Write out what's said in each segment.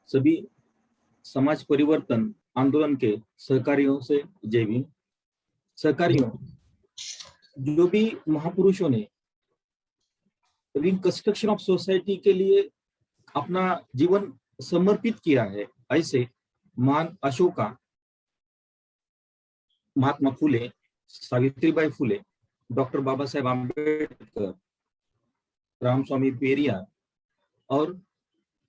सभी समाज परिवर्तन आंदोलन के सहकारियों से जय भीम। सहकारियों, जो भी महापुरुषों ने रिकंस्ट्रक्शन ऑफ सोसाइटी के लिए अपना जीवन समर्पित किया है, ऐसे महान अशोका, महात्मा फुले, सावित्रीबाई फुले, डॉक्टर बाबा साहेब आंबेडकर, रामस्वामी पेरियार और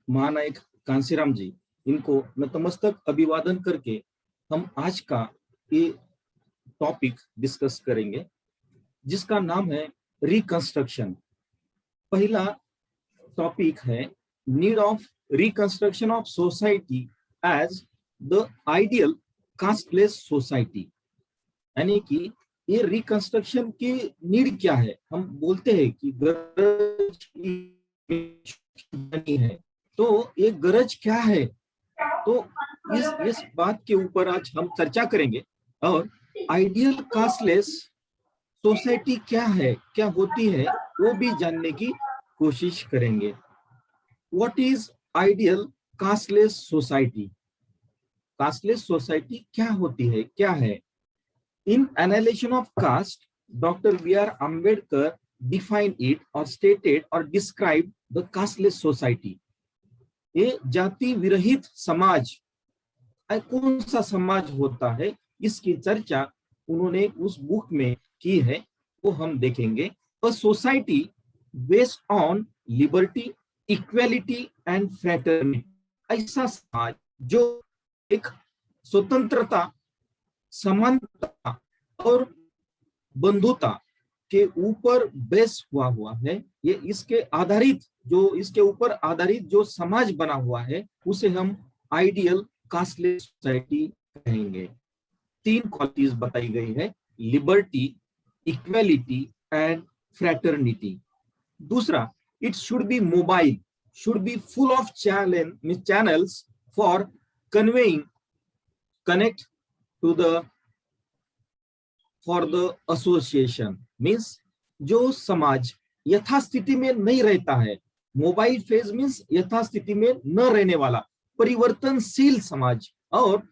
महानायक कांसीराम जी, इनको नतमस्तक अभिवादन करके हम आज का ये टॉपिक डिस्कस करेंगे, जिसका नाम है रिकंस्ट्रक्शन। पहला टॉपिक है need of reconstruction of society as the ideal casteless society. यानी कि ये रिकंस्ट्रक्शन की नीड क्या है। हम बोलते हैं कि गरज है, तो ये गरज क्या है, तो इस बात के ऊपर आज हम चर्चा करेंगे। और आइडियल कास्टलेस सोसाइटी क्या है, क्या होती है, वो भी जानने की कोशिश करेंगे। What is ideal casteless society? Casteless society क्या होती है, क्या है? In analysis of caste, doctor B R. Ambedkar define it और स्टेटेड और डिस्क्राइब द कास्टलेस सोसाइटी। ये जाति विरहित समाज कौन सा समाज होता है, इसकी चर्चा उन्होंने उस बुक में की है, वो हम देखेंगे। A society based on liberty, equality and fraternity. ऐसा समाज जो एक स्वतंत्रता, समानता और बंधुता के ऊपर बेस हुआ है। ये इसके ऊपर आधारित जो समाज बना हुआ है, उसे हम आइडियल कास्टलेस सोसाइटी कहेंगे। 3 क्वालिटीज बताई गई है: लिबर्टी, इक्वेलिटी एंड फ्रेटर्निटी। दूसरा, it should be mobile, should be full of channels for conveying connect to the for the association. Means जो समाज यथास्थिति में नहीं रहता है, मोबाइल फेज मीन्स यथास्थिति में न रहने वाला परिवर्तनशील समाज, और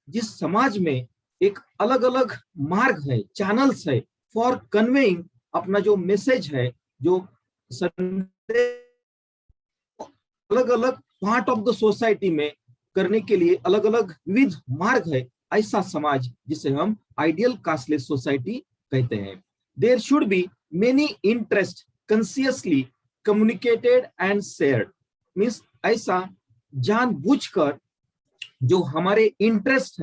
जिस समाज में एक अलग अलग मार्ग है, चैनल्स है फॉर कन्वेइंग अपना जो मैसेज है, जो अलग अलग पार्ट ऑफ द सोसाइटी में करने के लिए अलग अलग विविध मार्ग है, ऐसा समाज जिसे हम आइडियल कास्टलेस सोसाइटी कहते हैं। There should be many interest consciously communicated and shared. Means ऐसा जानबूझकर जो हमारे इंटरेस्ट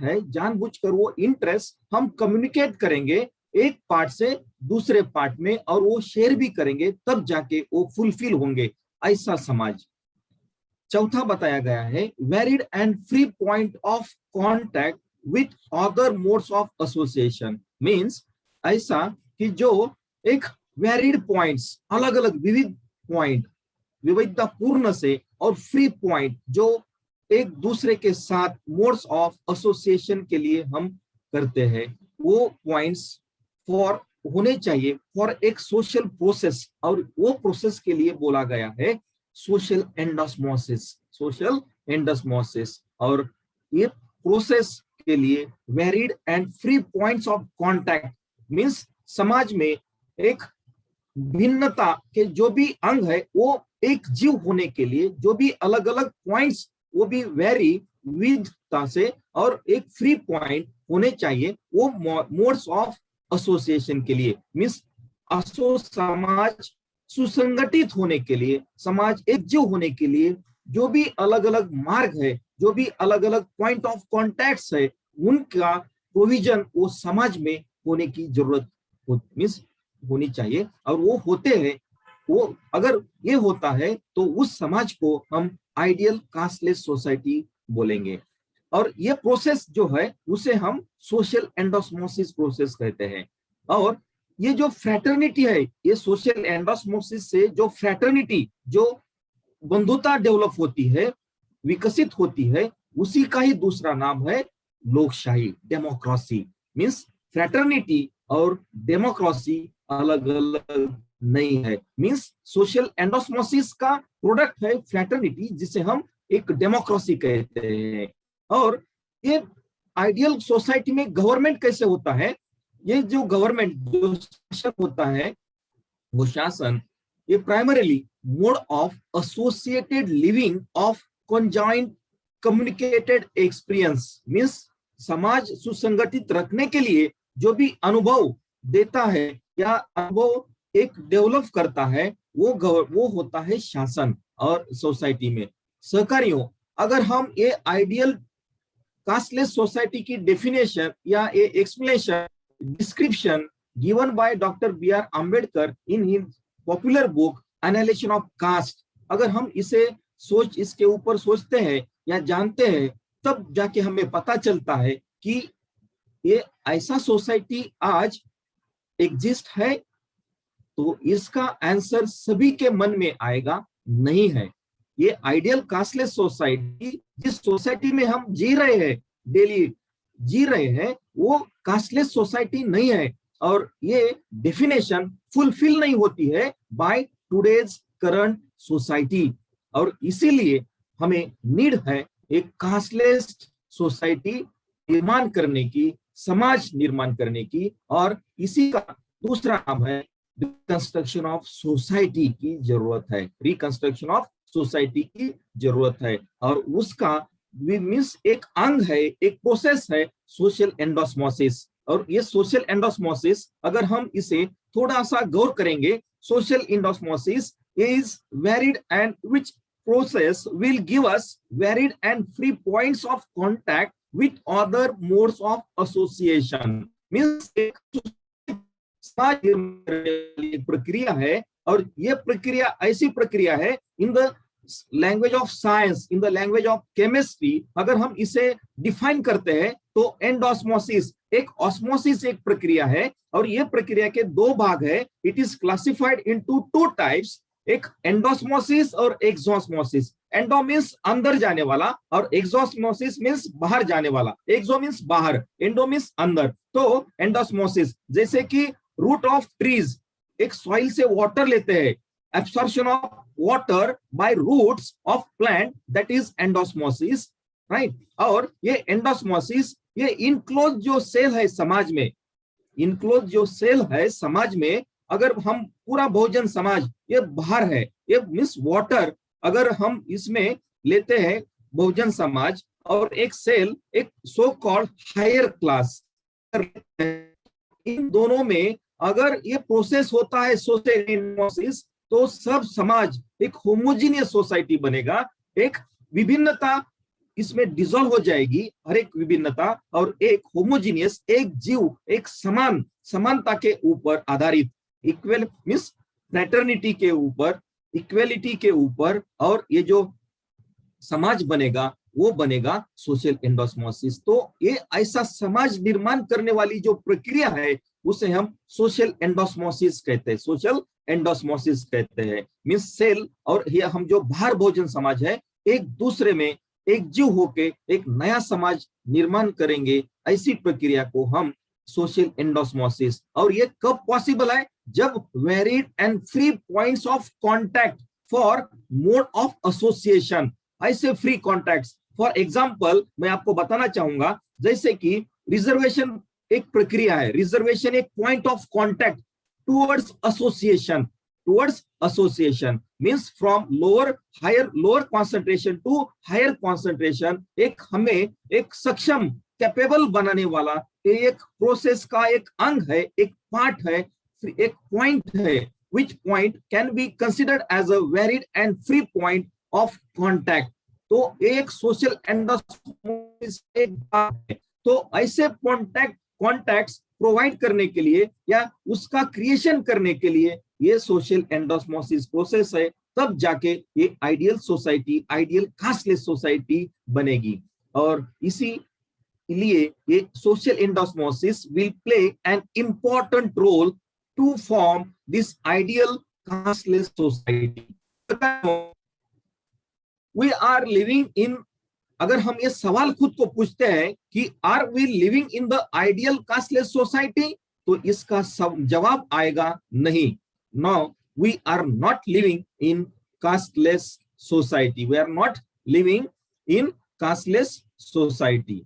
है, जानबूझकर वो इंटरेस्ट हम कम्युनिकेट करेंगे एक पार्ट से दूसरे पार्ट में, और वो शेयर भी करेंगे, तब जाके वो फुलफिल होंगे, ऐसा समाज। चौथा बताया गया है varied and free point of contact with other modes of association. Means ऐसा कि जो एक वेरिड पॉइंट्स, अलग अलग विविध पॉइंट, विविधतापूर्ण से, और फ्री पॉइंट जो एक दूसरे के साथ मोड्स ऑफ एसोसिएशन के लिए हम करते हैं, वो पॉइंट्स फॉर होने चाहिए फॉर एक सोशल प्रोसेस। और वो प्रोसेस के लिए बोला गया है सोशल एंडोस्मोसिस। और ये प्रोसेस के लिए varied and free points of contact means समाज में एक भिन्नता के जो भी अंग है, वो एक जीव होने के लिए जो भी अलग अलग पॉइंट्स, वो भी वेरी विविधता से, और एक फ्री पॉइंट होने चाहिए वो मोड्स ऑफ एसोसिएशन के लिए। मींस समाज सुसंगठित होने के लिए, समाज एकजुट होने के लिए जो भी अलग अलग मार्ग है, जो भी अलग अलग पॉइंट ऑफ कॉन्टैक्ट्स है, उनका प्रोविजन वो समाज में होने की जरूरत मीन्स होनी चाहिए। और वो होते हैं, वो अगर ये होता है तो उस समाज को हम आइडियल कास्टलेस सोसाइटी बोलेंगे। और ये प्रोसेस जो है उसे हम सोशल एंडोस्मोसिस प्रोसेस कहते हैं। और ये जो फ्रैटर्निटी है, ये सोशल एंडोस्मोसिस से जो फ्रैटर्निटी, जो बंधुता डेवलप होती है, विकसित होती है, उसी का ही दूसरा नाम है लोकशाही, डेमोक्रेसी। मींस फ्रैटर्निटी और डेमोक्रेसी अलग अलग नहीं है। मींस सोशल एंडोस्मोसिस का प्रोडक्ट है फ्रैटर्निटी, जिसे हम एक डेमोक्रेसी कहते हैं। और ये आइडियल सोसाइटी में गवर्नमेंट कैसे होता है, ये जो गवर्नमेंट जो शासन होता है, वो शासन ये primarily mode of associated living of conjoint communicated experience, means समाज सुसंगठित रखने के लिए जो भी अनुभव देता है या अनुभव एक डेवलप करता है, वो होता है शासन और सोसाइटी में सहकारियों। अगर हम ये आइडियल कास्टलेस सोसाइटी की डेफिनेशन या ये explanation description given by doctor B R Ambedkar in his popular book analysis of caste, अगर हम इसे इसके ऊपर सोचते हैं या जानते हैं, तब जाके हमें पता चलता है कि ये ऐसा सोसाइटी आज एग्जिस्ट है। तो इसका आंसर सभी के मन में आएगा, नहीं है। ये आइडियल कास्टलेस सोसाइटी, जिस सोसाइटी में हम जी रहे हैं, डेली जी रहे हैं, वो कास्टलेस सोसाइटी नहीं है। और ये डेफिनेशन फुलफिल नहीं होती है बाय टुडेज करंट सोसाइटी। और इसीलिए हमें नीड है एक कास्टलेस सोसाइटी निर्माण करने की, समाज निर्माण करने की। और इसी का दूसरा नाम है रिकंस्ट्रक्शन ऑफ सोसाइटी की जरूरत है, रिकंस्ट्रक्शन ऑफ सोसाइटी की जरूरत है। और उसका मीन्स एक अंग है, एक प्रोसेस है सोशल एंडोस्मोसिस। और ये सोशल एंडोस्मोसिस अगर हम इसे थोड़ा सा गौर करेंगे, social endosmosis is varied and which process will give us varied and free points of contact with other modes of association. Means एक प्रक्रिया है, और ये प्रक्रिया ऐसी प्रक्रिया है in the language of science, in the language of chemistry, अगर हम इसे डिफाइन करते हैं तो एंडोस्मोसिस एक ऑस्मोसिस एक प्रक्रिया है। और ये प्रक्रिया के दो भाग है। It is classified into two types, एक एंडोस्मोसिस और एक्सोस्मोसिस। एंडो मींस अंदर जाने वाला और एक्सोस्मोसिस मींस बाहर जाने वाला। एक्सो मींस बाहर, एंडो मींस अंदर। तो एंडोस्मोसिस जैसे कि रूट ऑफ ट्रीज एक सॉइल से वाटर लेते हैं, absorption of water by roots of plant, that is endosmosis, right. और ये एंडोस्मोसिस ये इनक्लोज जो सेल है समाज में, इनक्लोज जो सेल है समाज में, अगर हम पूरा बहुजन समाज ये बाहर है, ये मींस वाटर अगर हम इसमें लेते हैं बहुजन समाज और एक सेल एक सो कॉल्ड हायर क्लास, इन दोनों में अगर ये प्रोसेस होता है सोशल एंडोस्मोसिस, तो सब समाज एक होमोजीनियस सोसाइटी बनेगा। एक विभिन्नता इसमें डिसॉल्व हो जाएगी, हर एक विभिन्नता, और एक होमोजीनियस एक जीव एक समानता के ऊपर आधारित, इक्वल मींस फ्रैटर्निटी के ऊपर, इक्वेलिटी के ऊपर, और ये जो समाज बनेगा वो बनेगा सोशल एंडोस्मोसिस। तो ये ऐसा समाज निर्माण करने वाली जो प्रक्रिया है उसे हम सोशल एंडोस्मोसिस कहते हैं, सोशल एंडोस्मोसिस कहते हैं। मींस सेल और ये हम जो बाहर भोजन समाज है एक दूसरे में एकजुट होके एक नया समाज निर्माण करेंगे, ऐसी प्रक्रिया को हम सोशल एंडोस्मोसिस। और ये कब पॉसिबल है? जब varied and free points of contact for mode of association, ऐसे फ्री कॉन्टैक्ट्स। फॉर एग्जांपल मैं आपको बताना चाहूंगा, जैसे कि रिजर्वेशन एक प्रक्रिया है, रिजर्वेशन एक point of contact towards association, towards association means from lower concentration to higher concentration, एक हमें एक सक्षम कैपेबल बनाने वाला एक प्रोसेस का एक अंग है, एक पार्ट है, एक पॉइंट है, which point can be considered as a varied and free point of contact। तो एक सोशल एंडोस्मोसिस एक भाग है। तो ऐसे कॉन्टैक्ट्स प्रोवाइड करने के लिए या उसका क्रिएशन करने के लिए ये सोशल एंडोस्मोसिस प्रोसेस है, तब जाके ये ideal society, ideal casteless society बनेगी। और इसीलिए ये social endosmosis will play an important role to form this ideal casteless society। We are living in, अगर हम ये सवाल खुद को पूछते हैं कि are we living in the ideal casteless society, तो इसका जवाब आएगा नहीं। Now we are not living in casteless society. We are not living in casteless society.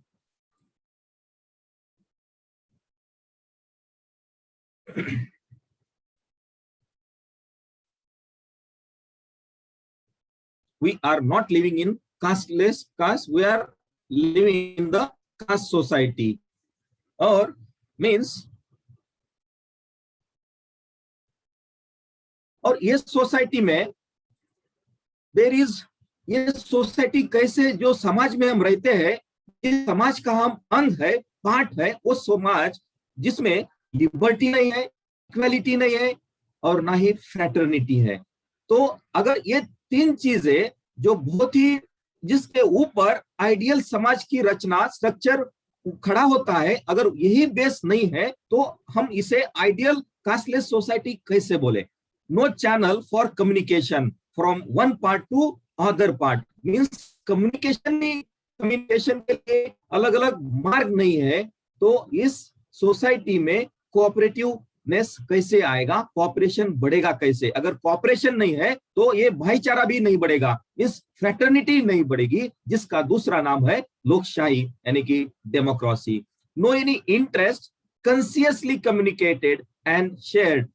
We are not living in casteless caste. We are living in the caste society. और means, और ये society में there is, ये society कैसे, जो समाज में हम रहते हैं, इस समाज का हम अंग है, पार्ट है, वो समाज जिसमें लिबर्टी नहीं है, इक्वालिटी नहीं है, और ना ही फ्रेटर्निटी है। तो अगर ये तीन चीजें जो बहुत ही, जिसके ऊपर आइडियल समाज की रचना, स्ट्रक्चर खड़ा होता है, अगर यही बेस नहीं है तो हम इसे आइडियल कास्टलेस सोसाइटी कैसे बोले? No channel for communication from one part to other part, means communication के लिए अलग अलग मार्ग नहीं है। तो इस सोसाइटी में कोऑपरेटिवनेस कैसे आएगा, कोऑपरेशन बढ़ेगा कैसे? अगर कोऑपरेशन नहीं है तो ये भाईचारा भी नहीं बढ़ेगा, इस फ्रेटर्निटी नहीं बढ़ेगी, जिसका दूसरा नाम है लोकशाही यानी कि democracy. No any interest consciously communicated and shared,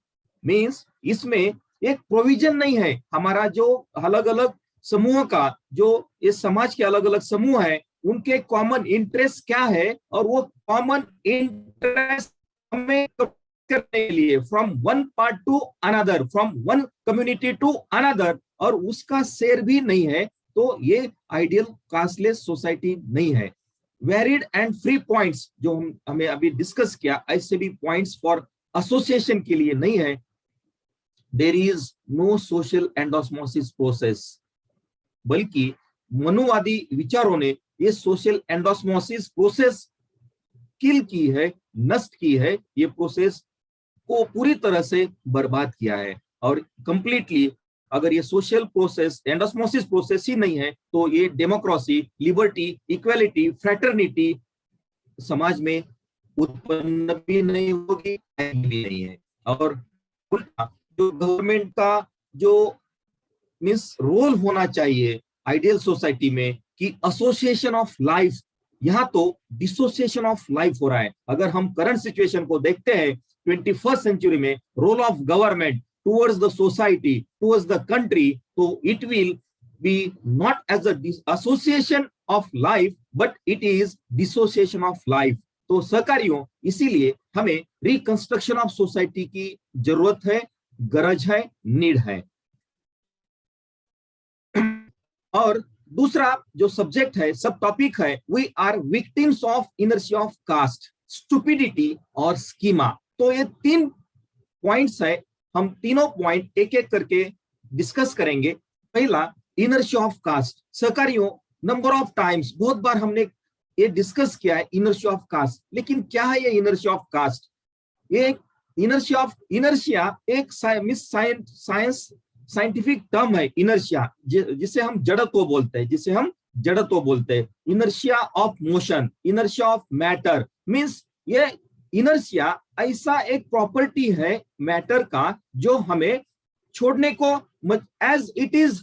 means इसमें एक प्रोविजन नहीं है हमारा जो अलग अलग समूह का, जो इस समाज के अलग अलग समूह है, उनके कॉमन इंटरेस्ट क्या है, और वो कॉमन इंटरेस्ट हमें करने के लिए from one part to another, from one community to another, और उसका शेयर भी नहीं है, तो ये आइडियल कास्टलेस सोसाइटी नहीं है। वेरिड एंड फ्री पॉइंट्स जो हमें अभी डिस्कस किया, ऐसे भी पॉइंट्स फॉर एसोसिएशन के लिए नहीं है। There is no social endosmosis process, बल्कि मनुवादी विचारों ने ये सोशल एंडोस्मोसिस प्रोसेस किल की है, नष्ट की है, ये प्रोसेस को पूरी तरह से बर्बाद किया है। और कंप्लीटली अगर ये सोशल प्रोसेस, एंडोस्मोसिस प्रोसेस ही नहीं है, तो ये डेमोक्रेसी, लिबर्टी, इक्वालिटी, फ्रेटर्निटी समाज में उत्पन्न भी नहीं होगी, भी नहीं है। और उल्टा जो गवर्नमेंट का जो मीन्स रोल होना चाहिए आइडियल सोसाइटी में कि एसोसिएशन ऑफ लाइफ, यहाँ तो डिसोसिएशन ऑफ लाइफ हो रहा है। अगर हम करंट सिचुएशन को देखते हैं 21st सेंचुरी में, role of government towards the society, towards the country, तो it will be not as a association of life but it is dissociation of life. तो सहकारियों, इसीलिए हमें रिकंस्ट्रक्शन ऑफ सोसाइटी की जरूरत है, गरज है, नीड है। और दूसरा जो सब्जेक्ट है, सब टॉपिक है, we are victims of inertia of caste, stupidity और स्कीमा। तो ये तीन पॉइंट्स है, हम तीनों पॉइंट एक एक करके डिस्कस करेंगे। पहला, इनर्शिया ऑफ कास्ट। सहकारियों, नंबर ऑफ टाइम्स, बहुत बार हमने ये डिस्कस किया है इनर्शिया ऑफ कास्ट, लेकिन क्या है ये इनर्शिया ऑफ कास्ट? ये इनर्शिया एक साइंस साइंटिफिक टर्म है, इनर्शिया, जिसे हम जड़त्व बोलते हैं, जिसे हम जड़त्व बोलते हैं। Inertia of motion, inertia of matter, means ये इनर्शिया ऐसा एक प्रॉपर्टी है मैटर का जो हमें छोड़ने को, एज इट इज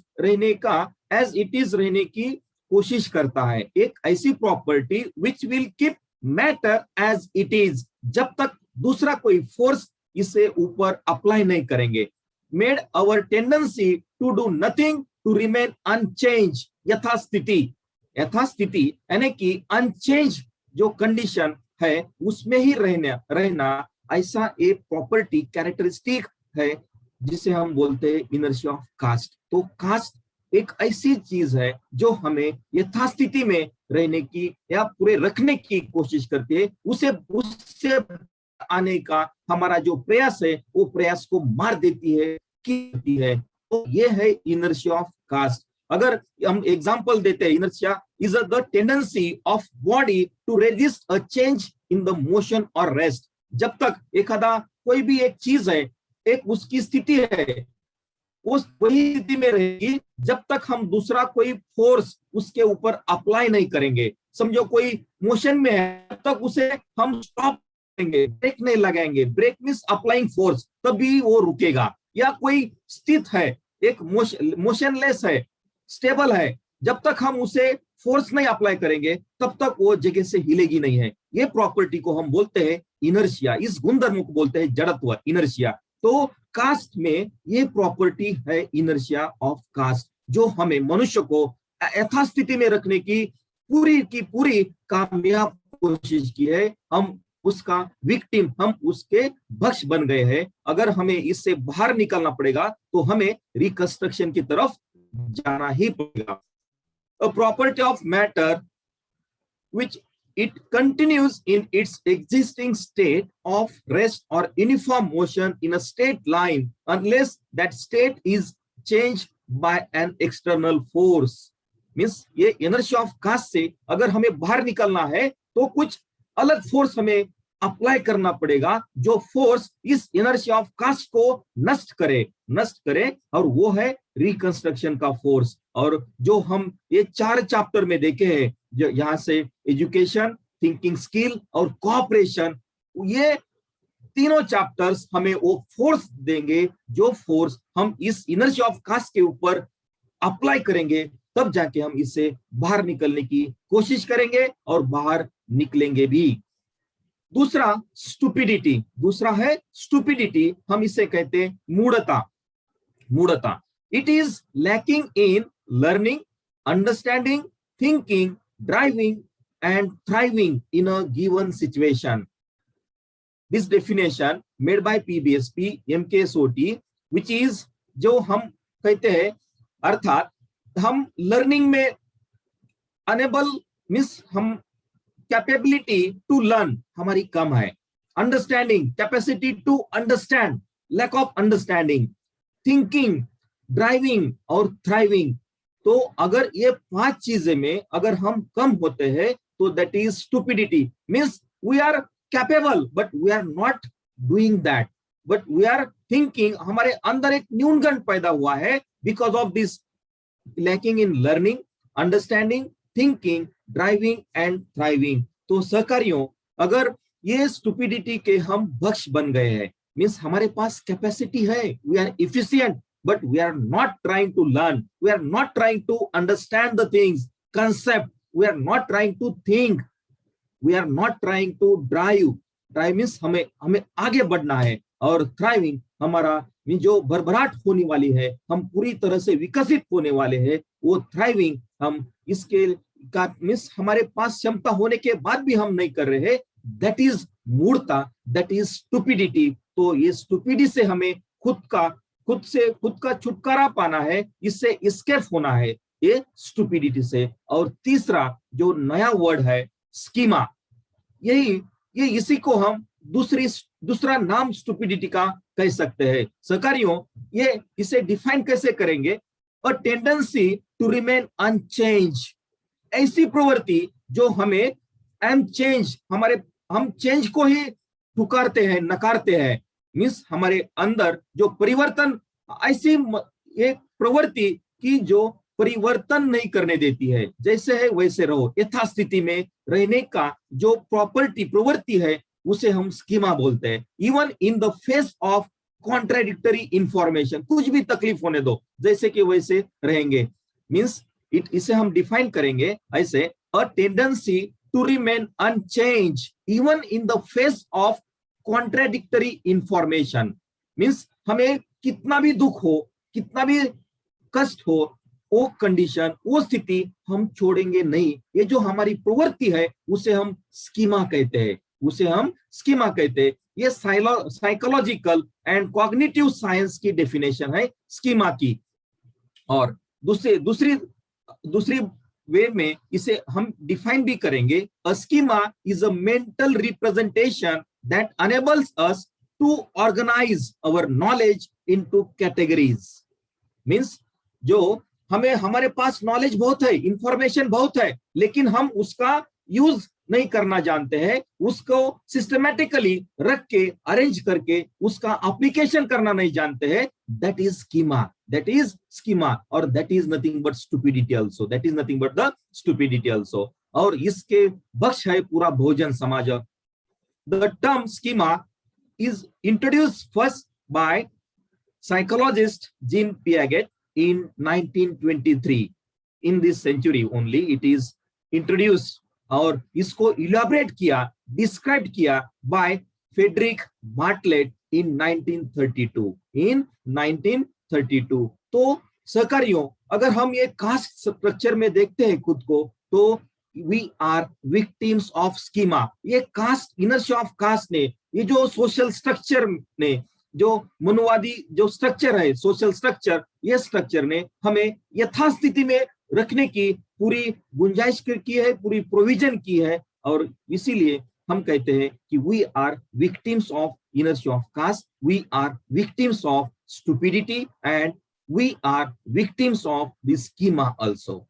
रहने की कोशिश करता है। एक ऐसी property which will keep matter as it is, जब तक दूसरा कोई फोर्स इसे ऊपर अप्लाई नहीं करेंगे। Made our tendency to do nothing to remain unchange, यथास्थिति यानी कि अनचेंज जो कंडीशन है उसमें ही रहना ऐसा एक प्रॉपर्टी, कैरेक्टरिस्टिक है जिसे हम बोलते हैं इनर्शिया ऑफ कास्ट। तो कास्ट एक ऐसी चीज है जो हमें यथास्थिति में रहने की या पूरे रखने की कोशिश करती है, उससे आने का हमारा जो प्रयास है वो प्रयास को मार देती है। तो ये है इनर्शिया ऑफ कास्ट। अगर हम एग्जांपल देते हैं, inertia is the tendency of body to resist a change in the motion और रेस्ट। जब तक कोई भी एक चीज है, एक उसकी स्थिति है, उस वही स्थिति में रहेगी जब तक हम दूसरा कोई फोर्स उसके ऊपर अप्लाई नहीं करेंगे। समझो कोई मोशन में है, तब तक उसे हम स्टॉप करेंगे, ब्रेक नहीं लगाएंगे, ब्रेक मींस अप्लाइंग फोर्स, तभी वो रुकेगा। या कोई स्थित है, एक मोशनलेस है, स्टेबल है, जब तक हम उसे फोर्स नहीं अप्लाई करेंगे तब तक वो जगह से हिलेगी नहीं है। ये प्रॉपर्टी को हम बोलते हैं इनर्शिया, इस गुणधर्म को बोलते हैं जड़त्व, इनर्शिया। तो कास्ट में ये प्रॉपर्टी है इनर्शिया ऑफ कास्ट, जो हमें मनुष्य को यथास्थिति में रखने की पूरी कामयाब कोशिश की है। हम उसका विक्टिम, हम उसके भक्ष बन गए हैं। अगर हमें इससे बाहर निकलना पड़ेगा तो हमें रिकंस्ट्रक्शन की तरफ जाना ही पड़ेगा। A property of matter which it continues in its existing state of rest or uniform motion in a straight line unless that state is changed by an external force। Means ये inertia of cast से अगर हमें बाहर निकलना है तो कुछ अलग फोर्स हमें अप्लाई करना पड़ेगा, जो फोर्स इस इनर्शिया ऑफ कास्ट को नष्ट करे, और वो है रिकंस्ट्रक्शन का फोर्स। और जो हम ये 4 चैप्टर में देखे हैं, जो यहाँ से एजुकेशन, थिंकिंग स्किल और कोऑपरेशन, ये तीनों चैप्टर्स हमें वो फोर्स देंगे, जो फोर्स हम इस इनर्शिया ऑफ कास्ट के ऊपर अप्लाई करेंगे तब जाके हम इससे बाहर निकलने की कोशिश करेंगे और बाहर निकलेंगे भी। दूसरा है स्टुपिडिटी, हम इसे कहते हैं मूढ़ता। It is lacking in learning, understanding, thinking, driving and thriving in a given situation. This definition made by PBSP MKSOT, which is, जो हम कहते हैं, अर्थात हम लर्निंग में अनेबल, मीन्स हम कैपेबिलिटी टू लर्न हमारी कम है, understanding, capacity to understand, lack of understanding, thinking, driving और थ्राइविंग। तो अगर ये 5 चीजें में अगर हम कम होते हैं तो that is stupidity. Means we are capable but we are not doing that, but we are thinking, हमारे अंदर एक न्यूनगंड पैदा हुआ है because of this lacking in learning, understanding, thinking, driving and thriving. तो सहकारियों, अगर ये स्टुपिडिटी के हम भक्ष बन गए हैं, मीन्स हमारे पास कैपेसिटी है, we are efficient, but we are not trying to learn, we are not trying to understand the things, concept, we are not trying to think, we are not trying to drive means हमें आगे बढ़ना है, और thriving हमारा जो भरभराट होने वाली है, हम पूरी तरह से विकसित होने वाले हैं, वो थ्राइविंग हम इसके का मीन्स हमारे पास क्षमता होने के बाद भी हम नहीं कर रहे हैं, दैट इज मूर्ता, दैट इज स्टुपिडिटी। तो ये स्टुपिडिटी से हमें खुद का छुटकारा पाना है, इससे एस्केप होना है ये स्टुपिडिटी से। और तीसरा जो नया वर्ड है स्कीमा, ये इसी को हम दूसरा नाम स्टुपिडिटी का कह सकते हैं। सहकारियों, ये इसे डिफाइन कैसे करेंगे? A tendency to remain unchange, ऐसी प्रवृत्ति जो हमें अनचेंज, हम चेंज को ही पुकारते हैं, नकारते हैं, मीन्स हमारे अंदर जो परिवर्तन, ऐसी एक प्रवृत्ति की जो परिवर्तन नहीं करने देती है, जैसे है वैसे रहो, यथास्थिति में रहने का जो प्रवृत्ति है उसे हम स्कीमा बोलते हैं। Even in the face of contradictory information, कुछ भी तकलीफ होने दो, जैसे कि वैसे रहेंगे, मीन्स इसे हम डिफाइन करेंगे ऐसे, a tendency to remain unchange even in the face of contradictory information. Means हमें कितना भी दुख हो, कितना भी कष्ट हो, वो कंडीशन, वो स्थिति हम छोड़ेंगे नहीं। ये जो हमारी प्रवृत्ति है उसे हम स्कीमा कहते हैं, ये साइकोलॉजिकल एंड कॉग्निटिव साइंस की डेफिनेशन है स्कीमा की। और दूसरी वे में इसे हम डिफाइन भी करेंगे, a schema is a mental representation that enables us to organise our knowledge into categories. Means जो हमारे पास नॉलेज बहुत है, इंफॉर्मेशन बहुत है, लेकिन हम उसका यूज नहीं करना जानते हैं, उसको सिस्टमैटिकली रख के अरेंज करके उसका एप्लीकेशन करना नहीं जानते हैं, दैट इज स्कीमा, और that is nothing but stupidity also, और इसके बख्श है पूरा Bahujan Samaj. The term schema is introduced first by psychologist Jean Piaget in 1923. In this century only it is introduced और इसको इलाबरेट किया, डिस्क्राइब किया बाय फेडरिक बार्टलेट इन 1932. इन 1932. तो सहकारियों, अगर हम ये कास्ट स्ट्रक्चर में देखते हैं खुद को, तो we are victims of schema. ये कास्ट, इनर्शिया ऑफ कास्ट ने, ये जो सोशल स्ट्रक्चर ने, जो मनोवादी जो स्ट्रक्चर है, सोशल स्ट्रक्चर, ये स्ट्रक्चर ने हमें यथास्थिति में रखने की पूरी गुंजाइश की है, पूरी प्रोविजन की है. और इसीलिए हम कहते हैं कि we are victims of inertia of caste, we are victims of stupidity and we are victims of the schema also.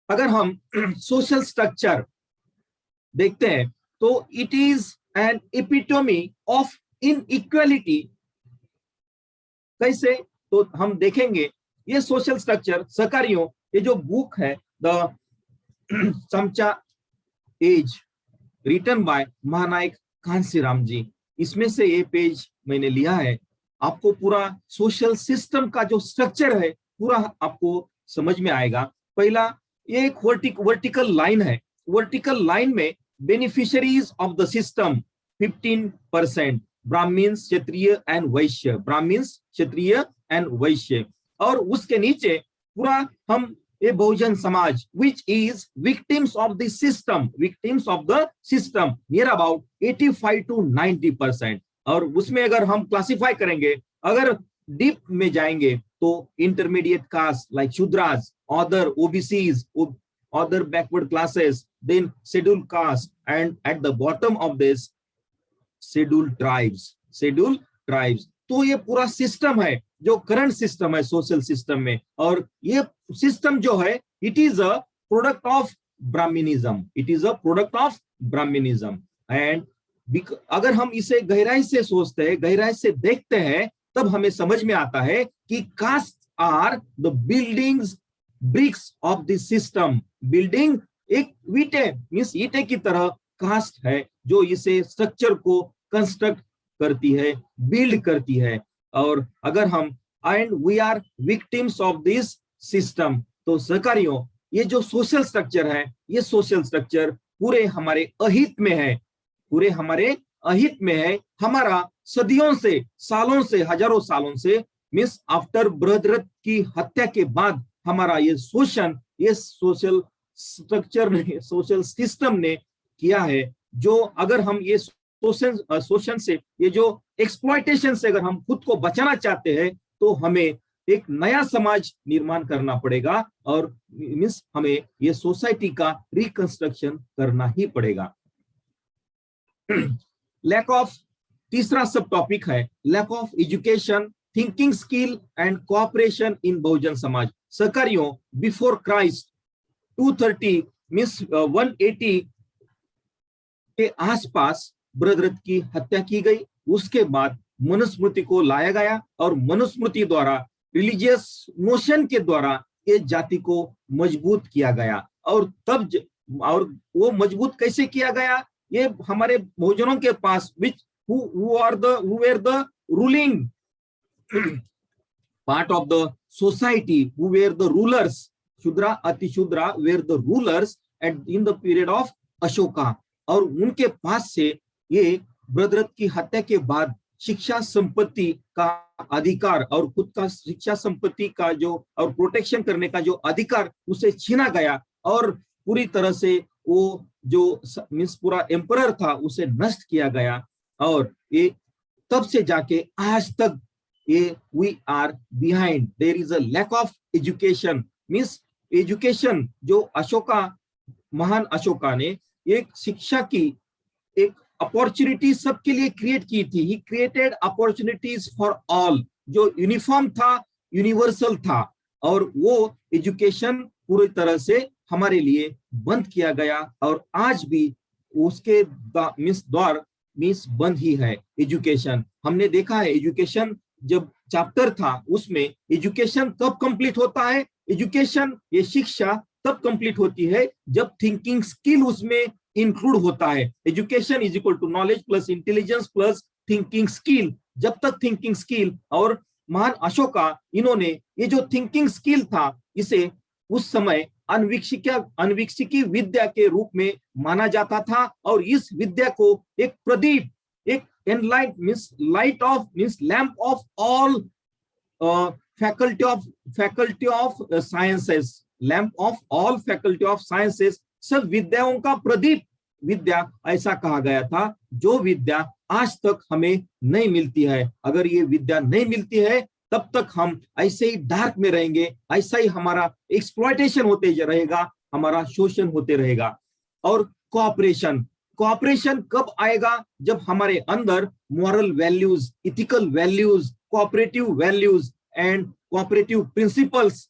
अगर हम सोशल स्ट्रक्चर देखते हैं तो it is an epitome of inequality. कैसे? तो हम देखेंगे ये सोशल स्ट्रक्चर. सहकारियों, ये जो बुक है द समचा एज, रिटन बाय महानायक कांसीराम जी, इसमें से ये पेज मैंने लिया है. आपको पूरा सोशल सिस्टम का जो स्ट्रक्चर है पूरा आपको समझ में आएगा. पहला, ये एक वर्टिकल लाइन है. वर्टिकल लाइन में beneficiaries of the system 15%, Brahmans, Kshatriya and Vaishya, Brahmans, Kshatriya and Vaishya. और उसके नीचे पूरा हम ये Bahujan Samaj, which is victims of the system, victims of the system, near about 85 to 90%. और उसमें अगर हम क्लासिफाई करेंगे, अगर डीप में जाएंगे तो intermediate caste like Shudras, other OBCs, other backward classes, then schedule caste, and at the bottom of this schedule tribes, schedule tribes. तो ये पूरा सिस्टम है जो करंट सिस्टम है सोशल सिस्टम में. और ये सिस्टम जो है, it is a product of Brahmanism, it is a product of Brahmanism. And अगर हम इसे गहराई से सोचते हैं, गहराई से देखते हैं, तब हमें समझ में आता है कि caste are the buildings, bricks of the system. Building एक ईंटे, मींस ईंटे की तरह कास्ट है जो इसे स्ट्रक्चर को कंस्ट्रक्ट करती है, बिल्ड करती है. और अगर हम and we are victims of this system, तो सहकारियों, ये जो सोशल स्ट्रक्चर है, ये सोशल स्ट्रक्चर पूरे हमारे अहित में है, पूरे हमारे अहित में है. हमारा सदियों से, सालों से, हजारों सालों से, मिस आफ्टर बृहद्रथ की हत्या के बाद हमारा ये शोषण, ये सोशल स्ट्रक्चर ने, सोशल सिस्टम ने किया है. जो अगर हम ये शोषण से, ये जो एक्सप्लॉयटेशन से अगर हम खुद को बचाना चाहते हैं, तो हमें एक नया समाज निर्माण करना पड़ेगा. और मीन्स हमें ये सोसाइटी का रिकंस्ट्रक्शन करना ही पड़ेगा. लैक ऑफ, तीसरा सब टॉपिक है lack of education, thinking skill and cooperation in Bahujan Samaj. सहकारियों, बिफोर क्राइस्ट 230 मीन्स 180 के आसपास बृहद्रथ की हत्या की गई. उसके बाद मनुस्मृति को लाया गया और मनुस्मृति द्वारा, रिलीजियस नोशन के द्वारा ये जाति को मजबूत किया गया. और तब और वो मजबूत कैसे किया गया? ये हमारे बहुजनों के पास which who were the ruling part of the society, who were the rulers, Shudra, Atishudra were the rulers in the period of Ashoka. और उनके पास से ये बृहद्रथ की हत्या के बाद शिक्षा संपत्ति का अधिकार और खुद का शिक्षा संपत्ति का जो और प्रोटेक्शन करने का जो अधिकार उसे छीना गया. और पूरी तरह से वो जो मीन्स पूरा एम्परर था उसे नष्ट किया गया. और ये तब से जाके आज तक ये we are behind. There is a lack of education. Means education जो अशोका, महान अशोका ने एक शिक्षा की एक अपॉर्चुनिटी सबके लिए क्रिएट की थी. He created opportunities for all, जो यूनिफॉर्म था, यूनिवर्सल था. और वो एजुकेशन पूरी तरह से हमारे लिए बंद किया गया. और आज भी उसके द्वार मीन्स बंद ही है एजुकेशन. हमने देखा है एजुकेशन जब चैप्टर था उसमें एजुकेशन कब कंप्लीट होता है? एजुकेशन, ये शिक्षा तब कंप्लीट होती है जब थिंकिंग स्किल उसमें इंक्लूड होता है. Education is equal to knowledge plus intelligence plus thinking skill. जब तक थिंकिंग स्किल, और महान अशोका, इन्होंने ये जो थिंकिंग स्किल था इसे उस समय अनविक्षिकी विद्या के रूप में माना जाता था, और इस विद्या को एक प्रदीप, एक एनलाइट means light of means lamp of all faculty of sciences, lamp of all faculty of sciences, सब विद्याओं का प्रदीप विद्या ऐसा कहा गया था, जो विद्या आज तक हमें नहीं मिलती है। अगर ये विद्या नहीं मिलती है तब तक हम ऐसे ही डार्क में रहेंगे, ऐसा ही हमारा एक्सप्लॉयटेशन होते रहेगा, हमारा शोषण होते रहेगा। और कोऑपरेशन, कोऑपरेशन कब आएगा? जब हमारे अंदर moral values, ethical values, cooperative values and cooperative principles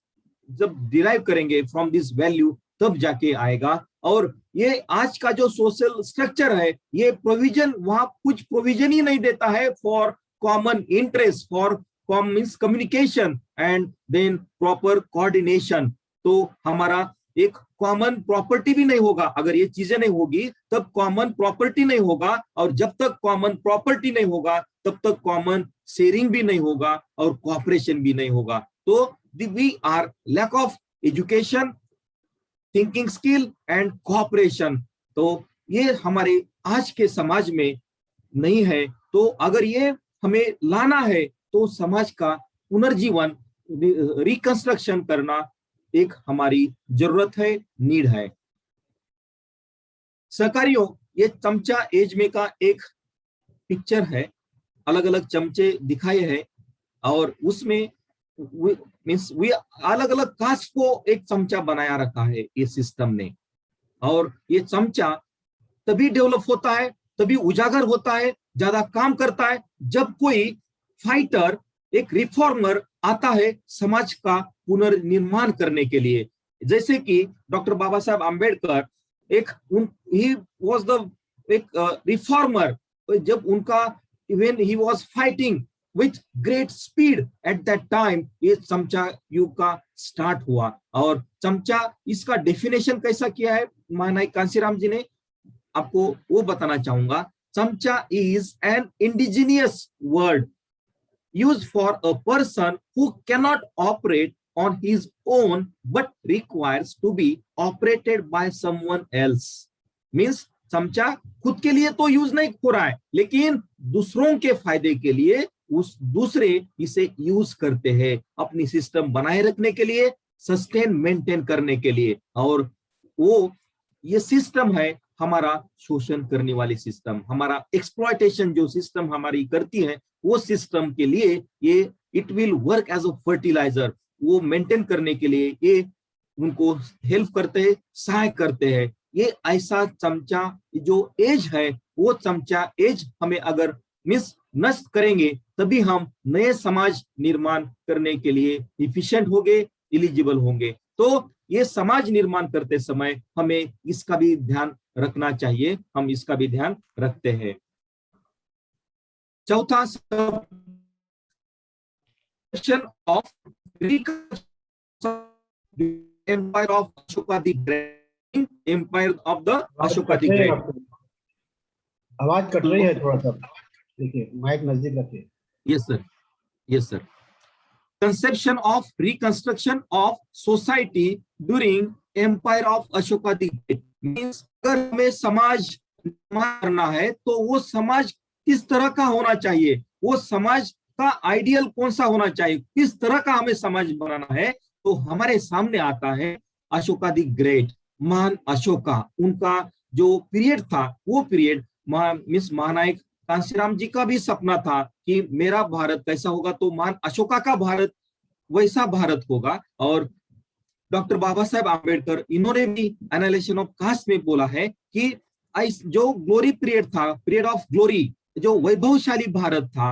जब डिराइव करेंगे फ्रॉम दिस वैल्यू, तब जाके आएगा। और ये आज का जो सोशल स्ट्रक्चर है, ये प्रोविजन, वहां कुछ प्रोविजन ही नहीं देता है for common interest, for means communication and then proper coordination. तो हमारा एक कॉमन प्रॉपर्टी भी नहीं होगा। अगर ये चीजें नहीं होगी तब कॉमन प्रॉपर्टी नहीं होगा, और जब तक कॉमन प्रॉपर्टी नहीं होगा तब तक कॉमन शेयरिंग भी नहीं होगा और कोऑपरेशन भी नहीं होगा। तो we are lack of education, thinking skill and cooperation. तो ये हमारे आज के समाज में नहीं है। तो अगर ये हमें लाना है तो समाज का पुनर्जीवन, रिकंस्ट्रक्शन करना एक हमारी जरूरत है, नीड है। सहकारियों, ये चमचा एज में का एक पिक्चर है, अलग अलग चमचे दिखाए हैं, और उसमें मीन्स वे अलग अलग कास्ट को एक चमचा बनाया रखा है ये सिस्टम ने। और ये चमचा तभी डेवलप होता है, तभी उजागर होता है, ज्यादा काम करता है, जब कोई फाइटर, एक रिफॉर्मर आता है समाज का पुनर्निर्माण करने के लिए। जैसे कि doctor Baba Saheb Ambedkar, he was the एक रिफॉर्मर। जब उनका even he was fighting with great speed at that time, ये चमचा युग का स्टार्ट हुआ। और चमचा, इसका डेफिनेशन कैसा किया है महानायक कांशीराम जी ने, आपको वो बताना चाहूंगा। चमचा is an indigenous word used for a person who cannot operate on his own but requires to be operated by someone else. Means चमचा खुद के लिए तो यूज नहीं हो रहा है, लेकिन दूसरों के फायदे के लिए उस दूसरे इसे यूज करते हैं, अपनी सिस्टम बनाए रखने के लिए, सस्टेन मेंटेन करने के लिए। और वो ये सिस्टम है हमारा शोषण करने वाली सिस्टम, हमारा एक्सप्लॉयटेशन जो सिस्टम हमारी करती है, वो सिस्टम के लिए ये it will work as a fertiliser. वो मेंटेन करने के लिए ये उनको हेल्प करते हैं, सहाय करते हैं। ये ऐसा चमचा जो एज है, वो चमचा एज हमें अगर नष्ट करेंगे तभी हम नए समाज निर्माण करने के लिए इफिशिएंट होंगे, एलिजिबल होंगे। तो ये समाज निर्माण करते समय हमें इसका भी ध्यान रखना चाहिए, हम इसका भी ध्यान रखते हैं। चौथा, of empire of Ashoka the great, empire of the Ashoka the great. आवाज कट रही है थोड़ा सा, देखिए माइक नजदीक रखिए। Yes sir, yes sir. Conception of reconstruction of society during empire of Ashoka the Great means अगर हमें समाज निर्माण करना है तो वो समाज किस तरह का होना चाहिए, वो समाज का आइडियल कौन सा होना चाहिए, किस तरह का हमें समाज बनाना है, तो हमारे सामने आता है अशोका द ग्रेट, महान अशोका। उनका जो पीरियड था, वो पीरियड महानायक कांशीराम जी का भी सपना था कि मेरा भारत कैसा होगा, तो महान अशोका का भारत वैसा भारत होगा। और डॉक्टर बाबा साहेब आम्बेडकर, इन्होंने भी एनालिसिस ऑफ कास्ट में बोला है कि जो ग्लोरी पीरियड था, पीरियड ऑफ ग्लोरी, जो वैभवशाली भारत था,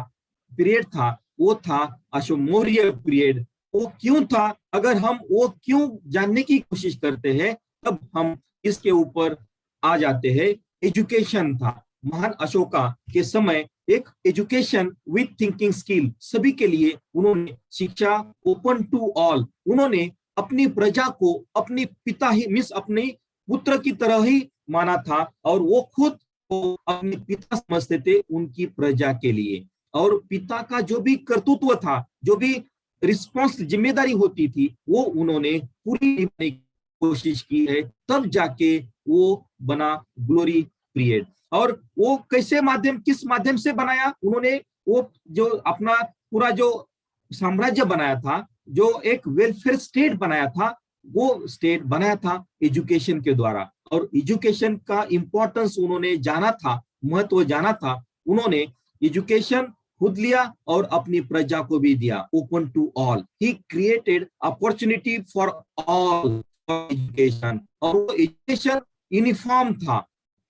पीरियड था, वो था अशोक मौर्य पीरियड। वो क्यों था? अगर हम वो क्यों जानने की कोशिश करते हैं तब हम इसके ऊपर आ जाते हैं। एजुकेशन था, महान अशोका के समय एक एजुकेशन विथ थिंकिंग स्किल, सभी के लिए उन्होंने शिक्षा ओपन टू ऑल। उन्होंने अपनी प्रजा को अपनी पिता ही अपने पुत्र की तरह ही माना था, और वो खुद को अपने पिता समझते थे उनकी प्रजा के लिए। और पिता का जो भी कर्तृत्व था, जो भी रिस्पॉन्स जिम्मेदारी होती थी, वो उन्होंने पूरी निभाने की कोशिश की है, तब जाके वो बना ग्लोरी पीरियड। और वो कैसे माध्यम, किस माध्यम से बनाया उन्होंने, वो जो अपना पूरा जो साम्राज्य बनाया था, जो एक वेलफेयर स्टेट बनाया था, वो स्टेट बनाया था एजुकेशन के द्वारा। और एजुकेशन का इंपॉर्टेंस उन्होंने जाना था, महत्व जाना था। उन्होंने एजुकेशन खुद लिया और अपनी प्रजा को भी दिया, open to all. He created opportunity for all education. और वो एजुकेशन यूनिफॉर्म था,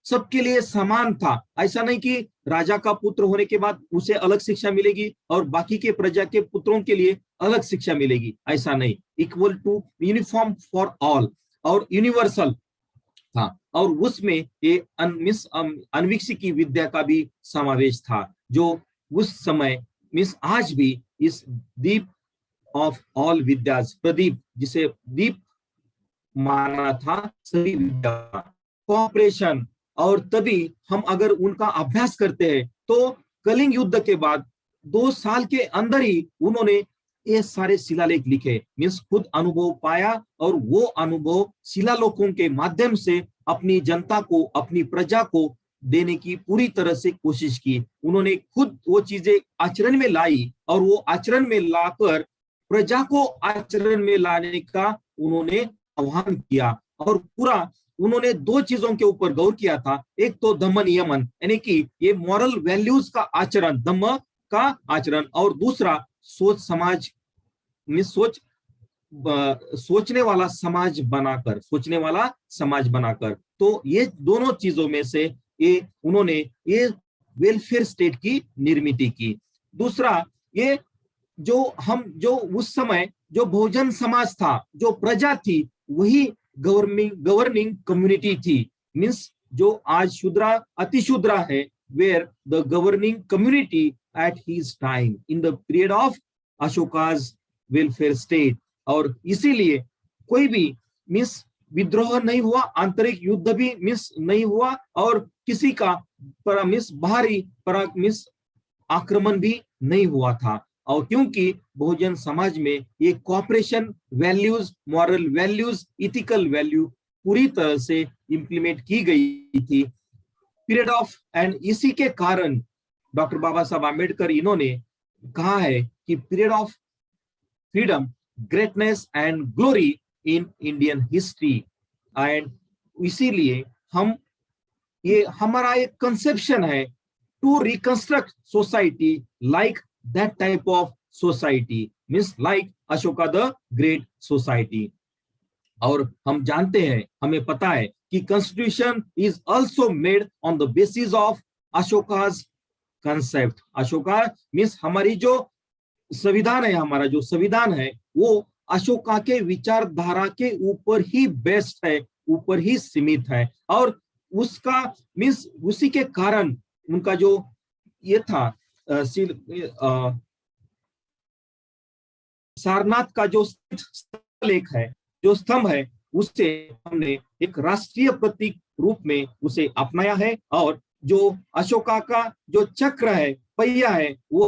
सबके लिए समान था। ऐसा नहीं कि राजा का पुत्र होने के बाद उसे अलग शिक्षा मिलेगी और बाकी के प्रजा के पुत्रों के लिए अलग शिक्षा मिलेगी, ऐसा नहीं। Equal to, uniform for all और यूनिवर्सल था। और उसमें ये अनविकसित की विद्या का भी समावेश था, जो उस समय आज भी इस दीप ऑफ ऑल विद्याज, प्रदीप जिसे दीप माना था सभी विद्या का, कोऑपरेशन। और तभी हम अगर उनका अभ्यास करते हैं तो कलिंग युद्ध के बाद 2 साल के अंदर ही उन्होंने ये सारे शिलालेख लिखे, मीन्स खुद अनुभव पाया, और वो अनुभव शिलालेखों के माध्यम से अपनी जनता को, अपनी प्रजा को देने की पूरी तरह से कोशिश की। उन्होंने खुद वो चीजें आचरण में लाई और वो आचरण में लाकर प्रजा को आचरण में लाने का उन्होंने आह्वान किया। और पूरा उन्होंने 2 चीजों के ऊपर गौर किया था, एक तो धम्म नियमन, यानी कि ये मॉरल वैल्यूज का आचरण, धम्म का आचरण, और दूसरा सोच समाज में सोचने वाला समाज बनाकर, सोचने वाला समाज बनाकर। तो ये दोनों चीजों में से ये उन्होंने ये वेलफेयर स्टेट की निर्मित की। दूसरा, ये जो उस समय जो बहुजन समाज था, जो प्रजा थी, वही गवर्निंग कम्युनिटी थी। मीन्स जो आज शूद्रा अतिशूद्रा है, where the governing community at his time in the period of Ashoka's welfare state. और इसीलिए कोई भी मीन्स विद्रोह नहीं हुआ, आंतरिक युद्ध भी मिस नहीं हुआ, और किसी का बाहरी आक्रमण भी नहीं हुआ था। और क्योंकि बहुजन समाज में ये cooperation values, moral values, ethical value पूरी तरह से इंप्लीमेंट की गई थी पीरियड ऑफ। एंड इसी के कारण डॉक्टर बाबा साहब आम्बेडकर इन्होंने कहा है कि period of freedom, greatness and glory in Indian history. And इसीलिए ये हमारा एक कंसेप्शन है to reconstruct society like that type of society, means like Ashoka the great society. और हम जानते हैं, हमें पता है कि constitution is also made on the basis of Ashoka's concept. Ashoka means हमारी जो संविधान है, हमारा जो संविधान है वो अशोका के विचारधारा के ऊपर ही बेस्ड है, ऊपर ही सीमित है। और उसका मीन्स उसी के कारण उनका जो ये था सारनाथ का जो लेख है, जो स्तंभ है, उससे हमने एक राष्ट्रीय प्रतीक रूप में उसे अपनाया है। और जो अशोका का जो चक्र है, पहिया है, वो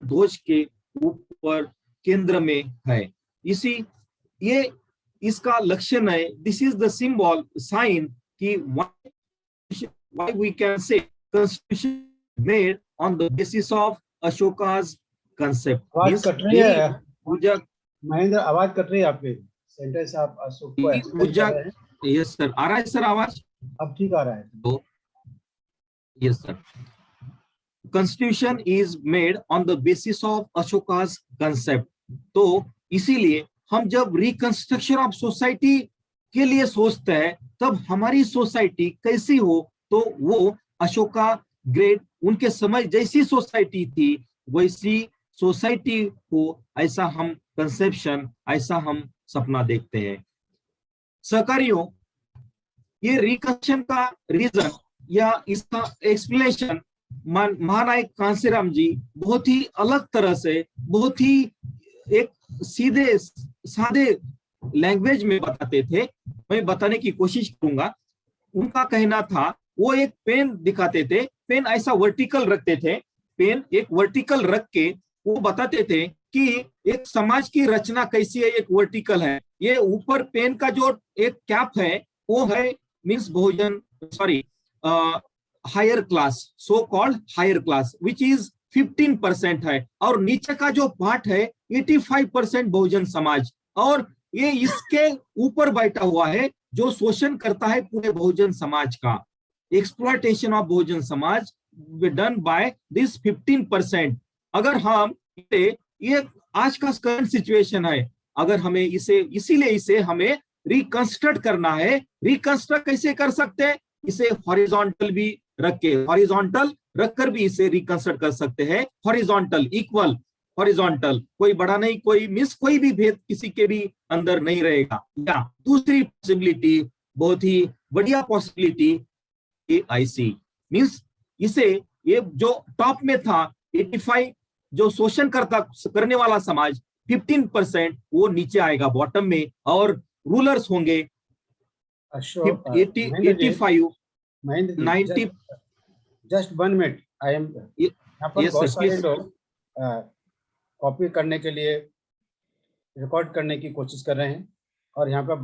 ध्वज के ऊपर केंद्र में है। ये इसका लक्षण है, this is the symbol sign कि why we can say constitution made on the basis of Ashoka's concept। आवाज कट रही है पूजा, महेंद्र, आवाज कट रही है आपके सेंटेंस, आप अशोक को एक्सप्लेन कर रहे हैं। यस सर, आ रहा है सर आवाज? अब ठीक आ रहा है। तो yes sir, Constitution is made on the basis of Ashoka's concept। तो इसीलिए हम जब रिकंस्ट्रक्शन ऑफ सोसाइटी के लिए सोचते हैं, तब हमारी सोसाइटी कैसी हो, तो वो अशोका ग्रेट, उनके समय जैसी सोसाइटी थी वैसी सोसाइटी हो, ऐसा हम कंसेप्शन, ऐसा हम सपना देखते हैं। सहकारियों, ये रिकंस्ट्रक्शन का रीजन या इसका एक्सप्लेनेशन महानायक कांसीराम जी बहुत ही अलग तरह से, बहुत ही एक सीधे सादे लैंग्वेज में बताते थे। मैं बताने की कोशिश करूंगा। उनका कहना था, वो एक पेन दिखाते थे, पेन ऐसा वर्टिकल रखते थे पेन एक वर्टिकल रख के वो बताते थे कि एक समाज की रचना कैसी है, एक वर्टिकल है। ये ऊपर पेन का जो एक कैप है वो है means Bahujan, sorry, higher class, so called higher class, which is 15% है, और नीचे का जो पार्ट है 85% बहुजन समाज, और ये इसके ऊपर बैठा हुआ है जो शोषण करता है पूरे बहुजन समाज का। Exploitation of Bahujan Samaj done by this 15%। अगर हम ये आज का करंट सिचुएशन है, अगर हमें इसीलिए इसे हमें रिकंस्ट्रक्ट करना है। रिकंस्ट्रक्ट कैसे कर सकते हैं? इसे हॉरिजॉन्टल भी रख के, हॉरिजॉन्टल रखकर भी इसे रिकंस्ट्रक्ट कर सकते हैं। हॉरिजॉन्टल, इक्वल, हॉरिजॉन्टल, कोई बड़ा नहीं, कोई भी भेद किसी के भी अंदर नहीं रहेगा। या दूसरी पॉसिबिलिटी, बहुत ही बढ़िया पॉसिबिलिटी, आईसी मींस इसे, ये जो टॉप में था 85 जो शोषण करने वाला समाज, 15% वो नीचे आएगा बॉटम में, और रूलर्स होंगे 85, 90। जस्ट 1 मिनट, आई एम यहाँ पर बहुत सारे लोग कॉपी करने के लिए रिकॉर्ड करने की कोशिश कर रहे हैं, और यहाँ पर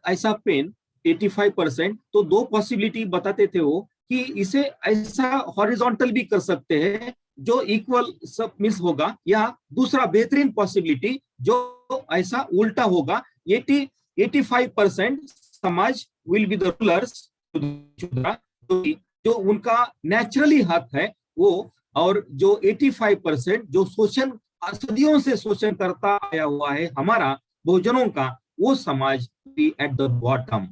ऐसा पेन 85%, तो दो पॉसिबिलिटी बताते थे वो कि इसे ऐसा हॉरिजॉन्टल भी कर सकते हैं जो इक्वल सब मिस होगा, या दूसरा बेहतरीन पॉसिबिलिटी जो ऐसा उल्टा होगा, 85% समाज विल बी द रूलर्स, जो उनका नेचुरली हक है वो, और जो 85% जो शोषण सदियों से शोषण करता आया हुआ है हमारा बहुजनों का, वो समाज भी एट द बॉटम।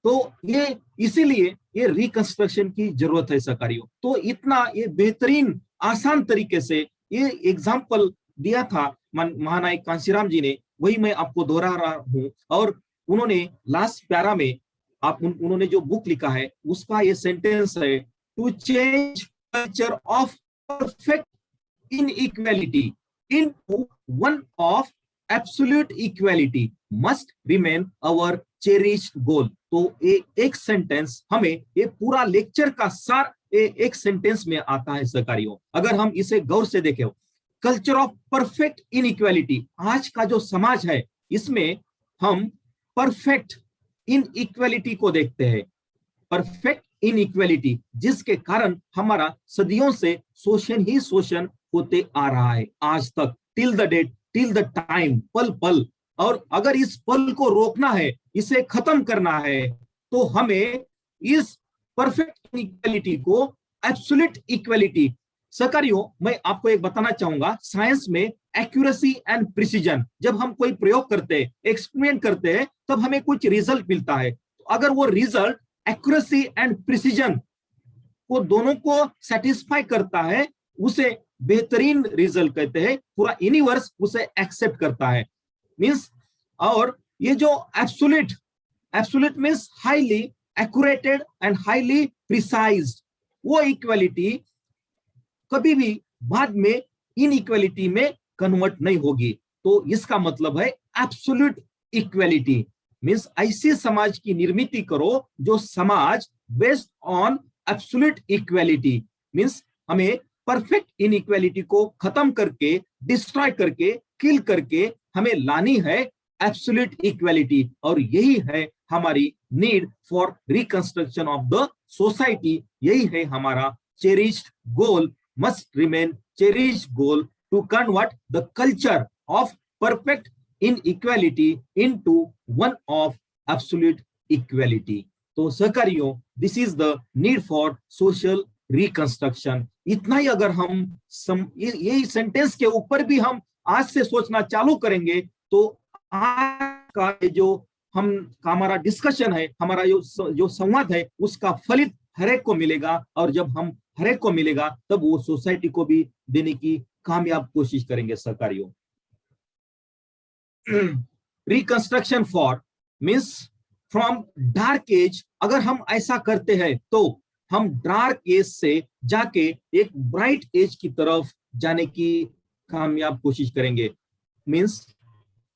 तो ये इसीलिए ये रिकंस्ट्रक्शन की जरूरत है सरकारियों। तो इतना ये बेहतरीन आसान तरीके से ये एग्जाम्पल दिया था महानायक कांशीराम जी ने, वही मैं आपको दोहरा रहा हूं। और उन्होंने लास्ट पैरा में उन्होंने जो बुक लिखा है उसका ये सेंटेंस है, to change culture of perfect inequality into one of absolute equality must remain our cherished goal. तो एक सेंटेंस हमें ये पूरा लेक्चर का सार एक सेंटेंस में आता है सरकारियों। अगर हम इसे गौर से देखें, कल्चर ऑफ परफेक्ट इनइक्वालिटी, आज का जो समाज है इसमें हम परफेक्ट इनइक्वालिटी को देखते हैं। परफेक्ट इनइक्वालिटी जिसके कारण हमारा सदियों से शोषण ही शोषण होते आ रहा है आज तक, till the date, till the time, पल पल। और अगर इस पल को रोकना है, इसे खत्म करना है, तो हमें इस परफेक्ट इक्वालिटी को एब्सोल्यूट इक्वालिटी, सरकारियों मैं आपको एक बताना चाहूंगा, साइंस में एक्यूरेसी एंड प्रिसीजन, जब हम कोई प्रयोग करते हैं, एक्सपेरिमेंट करते हैं, तब हमें कुछ रिजल्ट मिलता है। तो अगर वो रिजल्ट एक्यूरेसी एंड प्रिसीजन को दोनों को सेटिस्फाई करता है, उसे बेहतरीन रिजल्ट कहते हैं। पूरा यूनिवर्स उसे एक्सेप्ट करता है मींस। और ये जो absolute means highly accurated and highly precised, वो इक्वालिटी कभी भी बाद में इनइक्वालिटी में कन्वर्ट नहीं होगी। तो इसका मतलब है एब्सोल्यूट इक्वालिटी मींस ऐसी समाज की निर्मित करो जो समाज based on absolute equality, means हमें परफेक्ट इनइक्वालिटी को खत्म करके, डिस्ट्रॉय करके, किल करके हमें लानी है एब्सोल्यूट इक्वालिटी। और यही है हमारी need for reconstruction of the society, यही है हमारा cherished goal, must remain cherished goal to convert the culture of perfect inequality into one of absolute equality. तो सहकारियों, this is the need for social reconstruction। इतना ही अगर हम यही sentence के ऊपर भी हम आज से सोचना चालू करेंगे, तो आज का जो हमारा डिस्कशन है, हमारा जो संवाद है, उसका फलित हर एक को मिलेगा। और जब हम हर एक को मिलेगा, तब वो सोसाइटी को भी देने की कामयाब कोशिश करेंगे सरकारियों। Reconstruction for means from dark age, अगर हम ऐसा करते हैं तो हम डार्क एज से जाके एक ब्राइट एज की तरफ जाने की कामयाब कोशिश करेंगे। मींस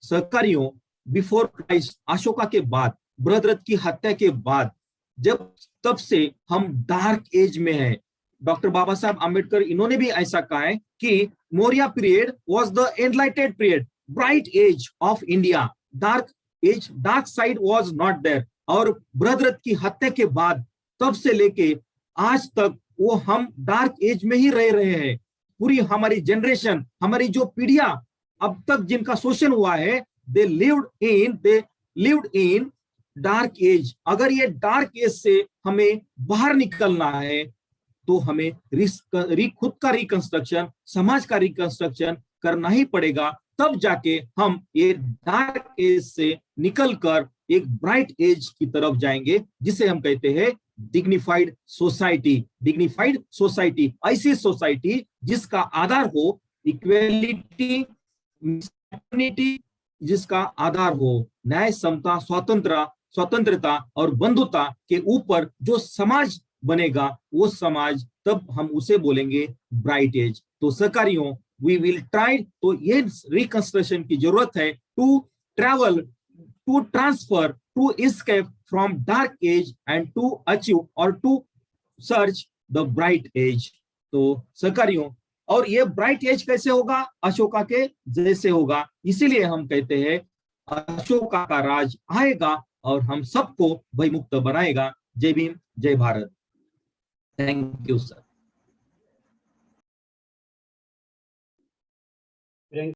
सरकारियों, बिफोर क्राइस्ट, अशोका के बाद, बृहद्रथ की हत्या के बाद, जब तब से हम डार्क एज में हैं। डॉक्टर बाबा साहब आम्बेडकर इन्होंने भी ऐसा कहा है कि Maurya period was the enlightened period, bright age of India, dark side was not there. और बृहद्रथ की हत्या के बाद तब से लेके आज तक वो हम डार्क एज में ही रह रहे हैं। पूरी हमारी जनरेशन, हमारी जो पीढ़ियां अब तक जिनका शोषण हुआ है, they lived in dark age. अगर ये डार्क एज से हमें बाहर निकलना है तो हमें खुद का रिकंस्ट्रक्शन, समाज का रिकंस्ट्रक्शन करना ही पड़ेगा। तब जाके हम ये डार्क एज से निकलकर एक ब्राइट एज की तरफ जाएंगे, जिसे हम कहते हैं डिग्निफाइड सोसाइटी। डिग्निफाइड सोसाइटी ऐसी सोसाइटी जिसका आधार हो इक्वेलिटी, जिसका आधार हो न्याय, समता, स्वतंत्रता और बंधुता के ऊपर जो समाज बनेगा, वो समाज, तब हम उसे बोलेंगे ब्राइट एज। तो सहकारियों, वी विल ट्राई, तो ये रिकंस्ट्रक्शन की जरूरत है to travel, to transfer, to escape from dark age and to achieve और to search the bright age. तो सहकारियों, और ये ब्राइट एज कैसे होगा? अशोका के जैसे होगा। इसीलिए हम कहते हैं अशोका का राज आएगा और हम सबको भयमुक्त बनाएगा। जय भीम, जय भारत। Thank you sir.